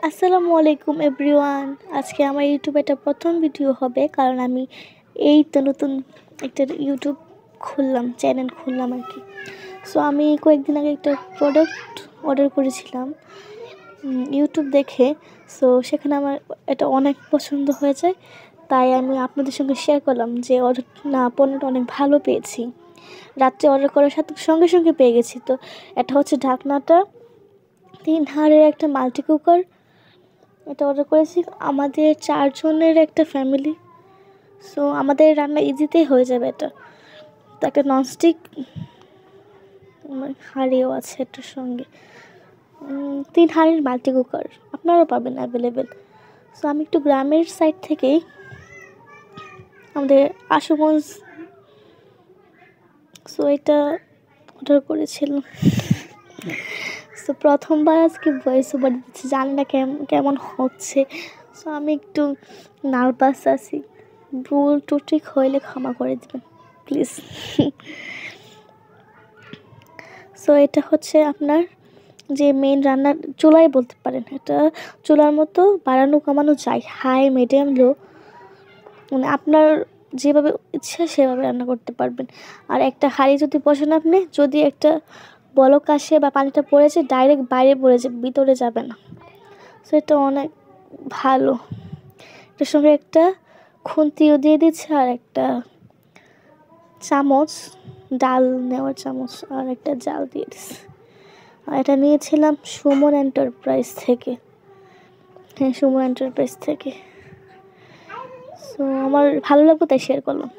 আসসালামু আলাইকুম এভরিওয়ান। আজকে আমার ইউটিউবে এটা প্রথম ভিডিও হবে, কারণ আমি এই তো নতুন একটা ইউটিউব চ্যানেল খুললাম আর কি। সো আমি কয়েকদিন আগে একটা প্রোডাক্ট অর্ডার করেছিলাম ইউটিউব দেখে। সো সেখানে আমার এটা অনেক পছন্দ হয়েছে, তাই আমি আপনাদের সঙ্গে শেয়ার করলাম যে পণ্যটা অনেক ভালো পেয়েছি। রাত্রে অর্ডার করার সাথে সঙ্গে সঙ্গে পেয়ে গেছি। তো এটা হচ্ছে ঢাকনাটা 3 হাঁড়ের একটা মাল্টি কুকার। এটা অর্ডার করেছি আমাদের 4 জনের একটা ফ্যামিলি। সো আমাদের রান্না ইজিতেই হয়ে যাবে এটা। তো একটা ননস্টিক হাঁড়িও আছে এটার সঙ্গে। 3 হাঁড়ির মাল্টি কুকার আপনারাও পাবেন অ্যাভেলেবেল। সো আমি একটু গ্রামের সাইড থেকেই আমাদের আশুগঞ্জ, সো এটা অর্ডার করেছিলাম। সো প্রথমবার আজকে ভয়েস ওভার দিচ্ছি, জানি না কেমন হচ্ছে। সো আমি একটু নার্ভাস আছি, ভুল ত্রুটি হইলে ক্ষমা করে দেবেন প্লিজ। সো এটা হচ্ছে আপনার যে মেইন রান্নার চুলাই বলতে পারেন। এটা চুলার মতো বাড়ানো কমানো যায়, হাই মিডিয়াম লো, মানে আপনার যেভাবে ইচ্ছা সেভাবে রান্না করতে পারবেন। আর একটা হাঁড়ি যদি বসেন আপনি, যদি একটা বলক আসে বা পানিটা পড়েছে, ডাইরেক্ট বাইরে পড়ে যাবে, ভিতরে যাবে না। সো এটা অনেক ভালো। এটার সঙ্গে একটা খুন্তিও দিয়ে দিচ্ছে, আর একটা চামচ, ডাল নেওয়ার চামচ, আর একটা জাল দিয়ে দিচ্ছে। আর এটা নিয়েছিলাম সুমন এন্টারপ্রাইজ থেকে। হ্যাঁ, সুমন এন্টারপ্রাইজ থেকে। সো আমার ভালো লাগলো তাই শেয়ার করলাম।